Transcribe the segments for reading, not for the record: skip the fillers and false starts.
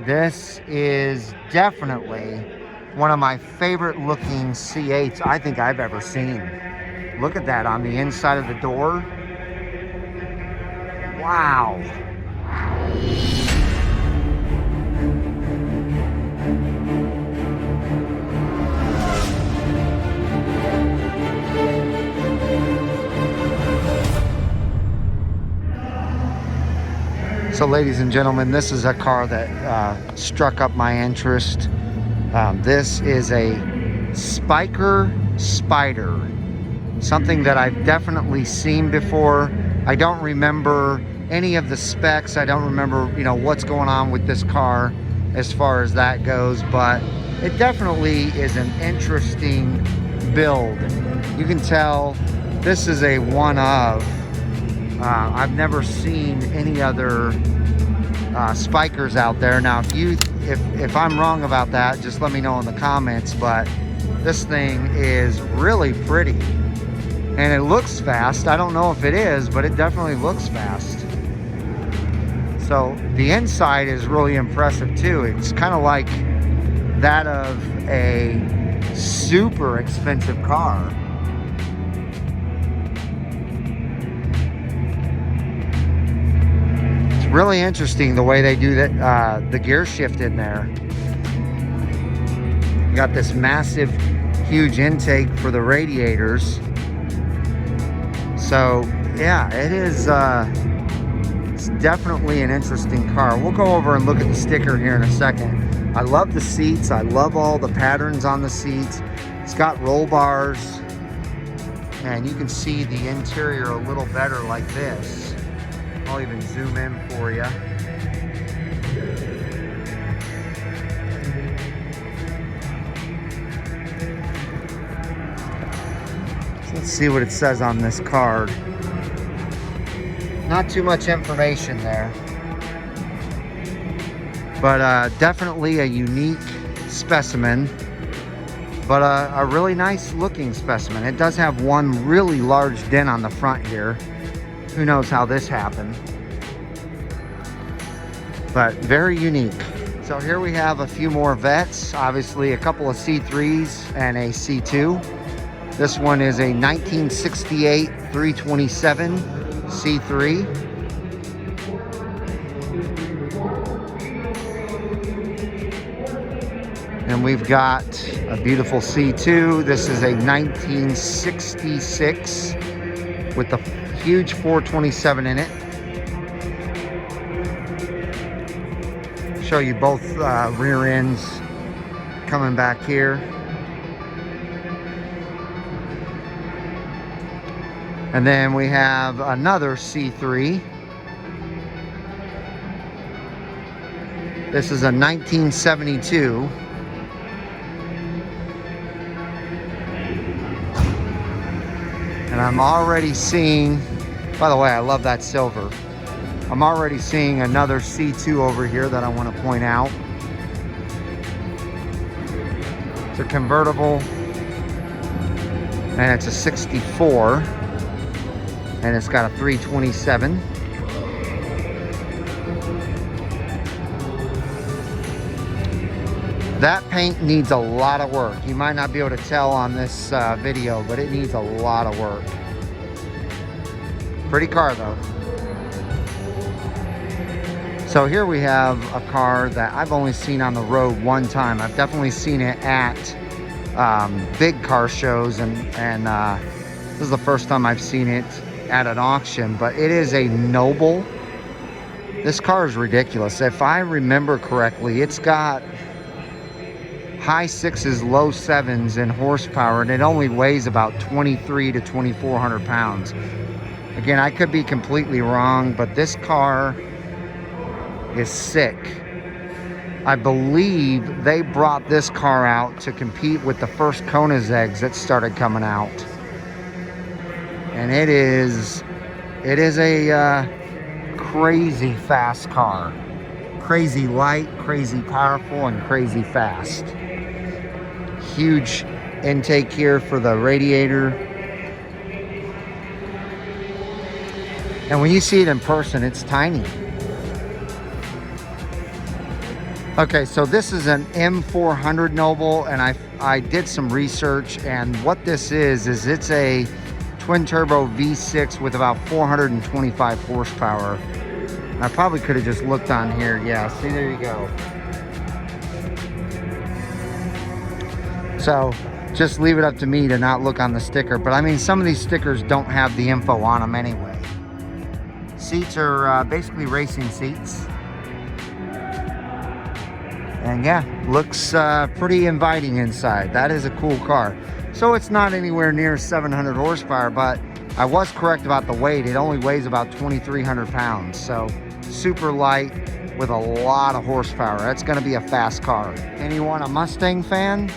This is definitely one of my favorite looking C8s I think I've ever seen. Look at that on the inside of the door. Wow. So ladies and gentlemen, this is a car that struck up my interest. This is a Spiker Spider, something that I've definitely seen before. I don't remember any of the specs. I don't remember, you know, what's going on with this car as far as that goes, but it definitely is an interesting build. You can tell this is a one of. I've never seen any other Spikers out there. Now, if I'm wrong about that, just let me know in the comments. But this thing is really pretty, and it looks fast. I don't know if it is, but it definitely looks fast. So the inside is really impressive too. It's kind of like that of a super expensive car. Really interesting the way they do that, the gear shift in there. You got this massive, huge intake for the radiators. So yeah, it is. It's definitely an interesting car. We'll go over and look at the sticker here in a second. I love the seats. I love all the patterns on the seats. It's got roll bars, and you can see the interior a little better like this. I'll even zoom in for you. So let's see what it says on this card. Not too much information there, but definitely a unique specimen, but a really nice looking specimen. It does have one really large dent on the front here. Who knows how this happened, but very unique. So here we have a few more vets, obviously a couple of C3s and a C2. This one is a 1968 327 C3. And we've got a beautiful C2. This is a 1966 with the huge 427 in it. Show you both rear ends coming back here. And then we have another C3. This is a 1972. And I'm already seeing, by the way, I love that silver. I'm already seeing another C2 over here that I want to point out. It's a convertible, and it's a 64, and it's got a 327. That paint needs a lot of work. You might not be able to tell on this video, but it needs a lot of work. Pretty car though. So here we have a car that I've only seen on the road one time. I've definitely seen it at big car shows, and this is the first time I've seen it at an auction, but it is a Noble. This car is ridiculous. If I remember correctly, it's got high 6s, low 7s in horsepower, and it only weighs about 23 to 2,400 pounds. Again, I could be completely wrong, but this car is sick. I believe they brought this car out to compete with the first Koenigsegg's that started coming out. And it is a crazy fast car. Crazy light, crazy powerful, and crazy fast. Huge intake here for the radiator. And when you see it in person, it's tiny. Okay, so this is an M400 Noble, and I did some research, and what this is it's a twin turbo V6 with about 425 horsepower. I probably could have just looked on here. Yeah, see, there you go. So just leave it up to me to not look on the sticker, but I mean, some of these stickers don't have the info on them anyway. Seats are basically racing seats. And yeah, looks pretty inviting inside. That is a cool car. So it's not anywhere near 700 horsepower, but I was correct about the weight. It only weighs about 2,300 pounds. So super light with a lot of horsepower. That's gonna be a fast car. Anyone a Mustang fan?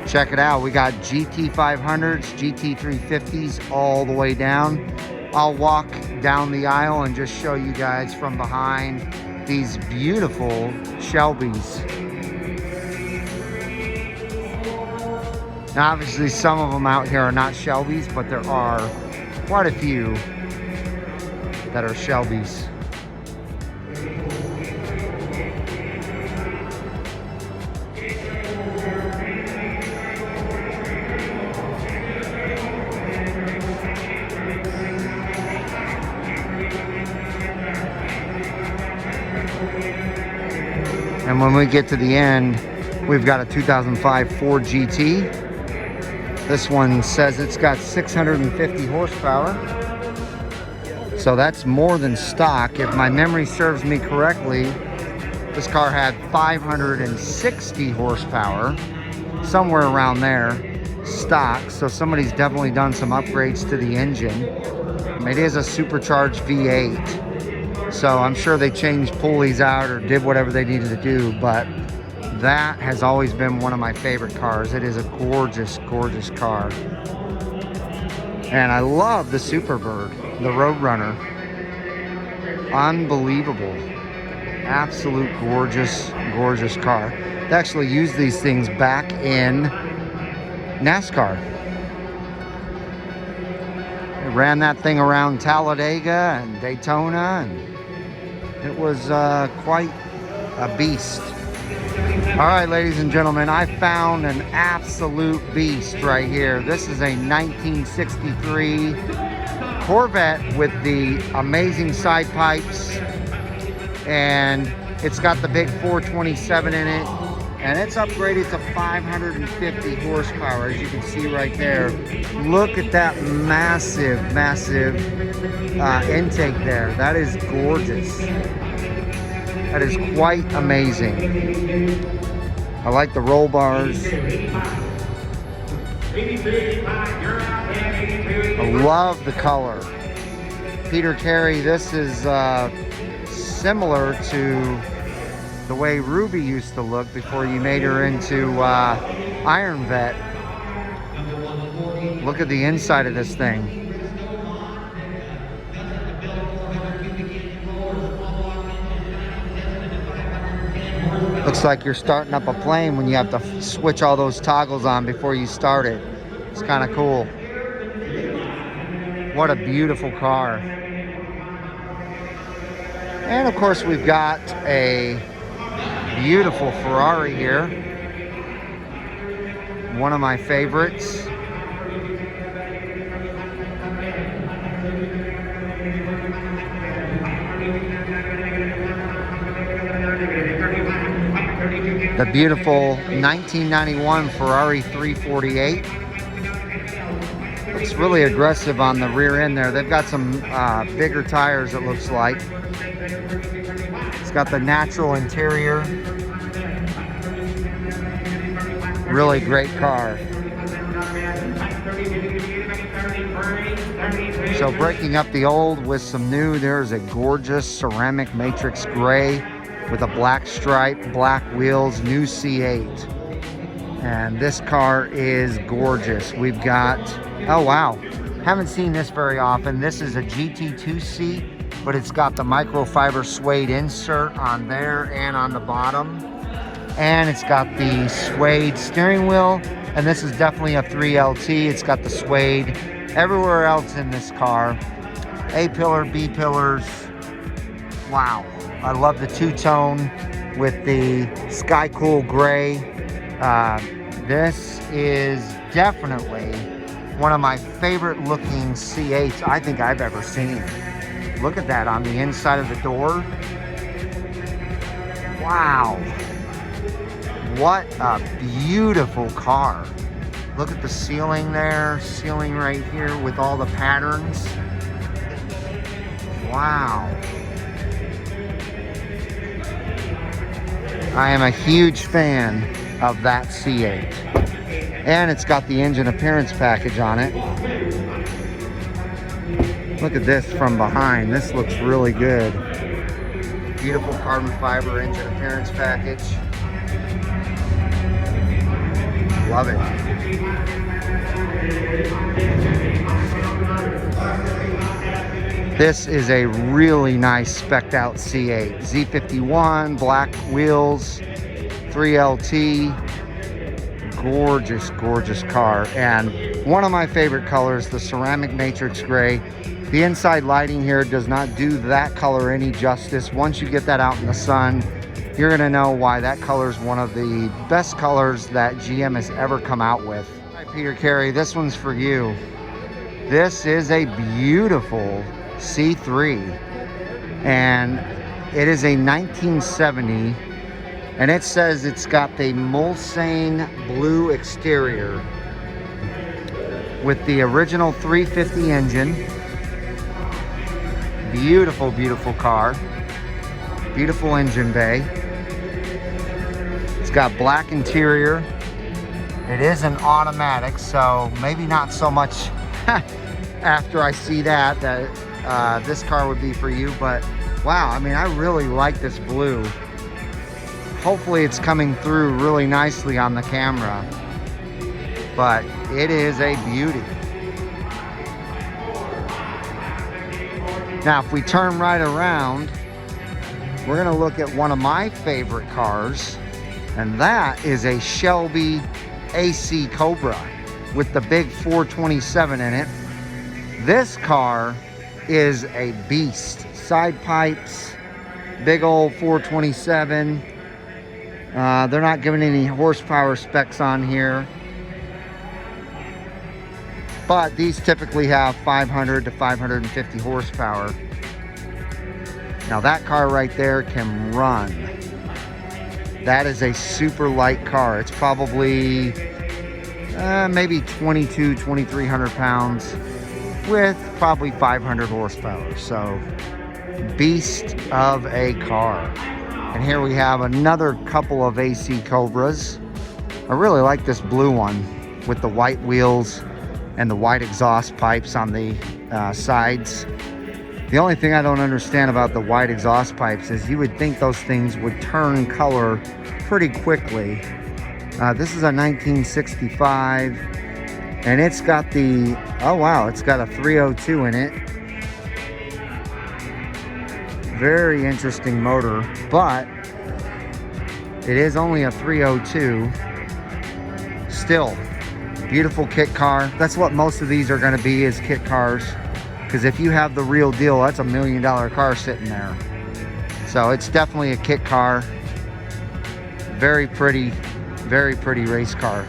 Check it out. We got GT500s, GT350s all the way down. I'll walk down the aisle and just show you guys from behind these beautiful Shelbys. Now, obviously, some of them out here are not Shelbys, but there are quite a few that are Shelbys. And when we get to the end, we've got a 2005 Ford GT. This one says it's got 650 horsepower. So that's more than stock. If my memory serves me correctly, this car had 560 horsepower, somewhere around there, stock. So somebody's definitely done some upgrades to the engine. It is a supercharged V8. So I'm sure they changed pulleys out or did whatever they needed to do, but that has always been one of my favorite cars. It is a gorgeous, gorgeous car. And I love the Superbird, the Roadrunner. Unbelievable. Absolute gorgeous, gorgeous car. They actually use these things back in NASCAR. They ran that thing around Talladega and Daytona, and it was quite a beast. All right, ladies and gentlemen, I found an absolute beast right here. This is a 1963 Corvette with the amazing side pipes, and it's got the big 427 in it, and it's upgraded to 550 horsepower, as you can see right there. Look at that massive, massive intake there. That is gorgeous. That is quite amazing. I like the roll bars. I love the color. Peter Carey, this is similar to the way Ruby used to look before you made her into Iron Vet. Look at the inside of this thing. Looks like you're starting up a plane when you have to switch all those toggles on before you start it. It's kind of cool. What a beautiful car. And of course, we've got a beautiful Ferrari here. One of my favorites. The beautiful 1991 Ferrari 348. Looks really aggressive on the rear end there. They've got some bigger tires, it looks like. It's got the natural interior. Really great car. So breaking up the old with some new, there's a gorgeous ceramic matrix gray with a black stripe, black wheels, new C8. And this car is gorgeous. We've got, oh wow, haven't seen this very often. This is a GT2 seat, but it's got the microfiber suede insert on there and on the bottom. And it's got the suede steering wheel. And this is definitely a 3LT. It's got the suede everywhere else in this car. A pillar, B pillars. Wow. I love the two-tone with the sky cool gray. This is definitely one of my favorite looking C8s I think I've ever seen. Look at that on the inside of the door. Wow. What a beautiful car. Look at the ceiling there, ceiling right here with all the patterns. Wow. I am a huge fan of that C8. And it's got the engine appearance package on it. Look at this from behind. This looks really good. Beautiful carbon fiber engine appearance package. Love it. This is a really nice spec'd out C8. Z51, black wheels, 3LT. Gorgeous, gorgeous car. And one of my favorite colors, the ceramic matrix gray. The inside lighting here does not do that color any justice. Once you get that out in the sun, you're gonna know why that color is one of the best colors that GM has ever come out with. All right, Peter Carey, this one's for you. This is a beautiful C3, and it is a 1970, and it says it's got the Mulsanne blue exterior with the original 350 engine. Beautiful, beautiful car. Beautiful engine bay. It's got black interior. It is an automatic, so maybe not so much after I see that this car would be for you, but wow, I mean, I really like this blue. Hopefully it's coming through really nicely on the camera, but it is a beauty. Now, if we turn right around, we're gonna look at one of my favorite cars, and that is a Shelby AC Cobra with the big 427 in it. This car is a beast. Side pipes, big old 427. They're not giving any horsepower specs on here, but these typically have 500 to 550 horsepower. Now that car right there can run. That is a super light car. It's probably maybe 2,300 pounds with probably 500 horsepower. So beast of a car. And here we have another couple of AC Cobras. I really like this blue one with the white wheels and the white exhaust pipes on the sides. The only thing I don't understand about the white exhaust pipes is you would think those things would turn color pretty quickly. This is a 1965, and it's got the, oh wow, it's got a 302 in it. Very interesting motor, but it is only a 302. Still, beautiful kit car. That's what most of these are going to be, is kit cars. Because if you have the real deal, that's $1 million car sitting there. So it's definitely a kit car. Very pretty race car.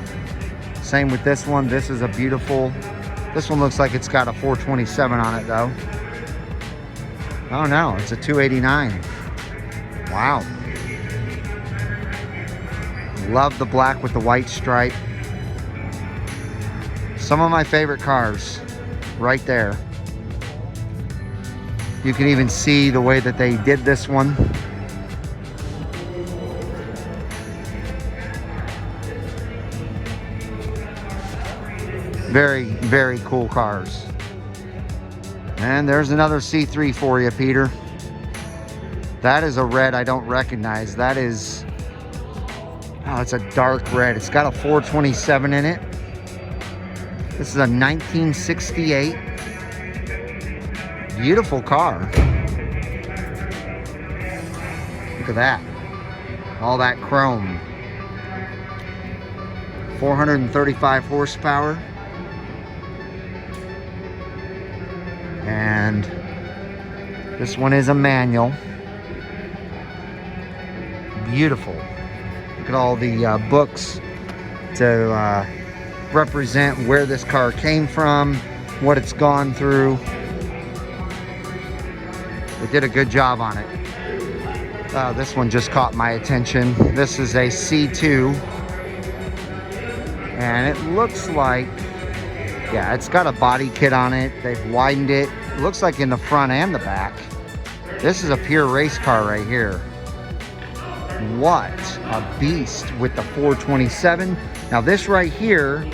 Same with this one. This is a beautiful, this one looks like it's got a 427 on it though. Oh no, it's a 289. Wow. Love the black with the white stripe. Some of my favorite cars right there. You can even see the way that they did this one. Very, very cool cars. And there's another C3 for you, Peter. That is a red I don't recognize. That is, oh, it's a dark red. It's got a 427 in it. This is a 1968. Beautiful car. Look at that. All that chrome. 435 horsepower. And this one is a manual. Beautiful. Look at all the books to represent where this car came from, what it's gone through. They did a good job on it. This one just caught my attention. This is a C2. And it looks like, yeah, it's got a body kit on it. They've widened it. It looks like in the front and the back. This is a pure race car right here. What a beast with the 427. Now this right here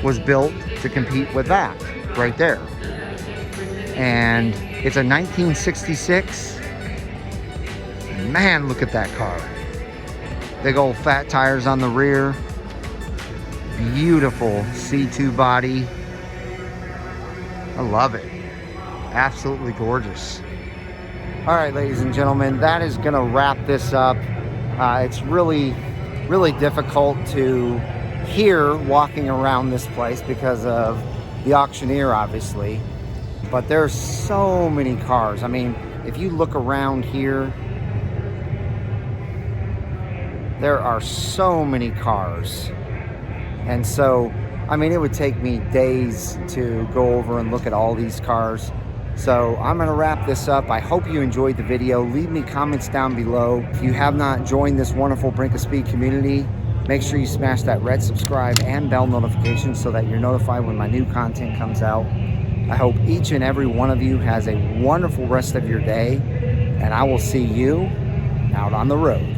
was built to compete with that right there. And it's a 1966. Man, look at that car. Big old fat tires on the rear. Beautiful C2 body. I love it. Absolutely gorgeous. All right, ladies and gentlemen, that is gonna wrap this up. It's really difficult to hear walking around this place because of the auctioneer, obviously. But there's so many cars. I mean, if you look around here, there are so many cars. And so, I mean, it would take me days to go over and look at all these cars. So I'm gonna wrap this up. I hope you enjoyed the video. Leave me comments down below. If you have not joined this wonderful Brink of Speed community, make sure you smash that red subscribe and bell notification so that you're notified when my new content comes out. I hope each and every one of you has a wonderful rest of your day, and I will see you out on the road.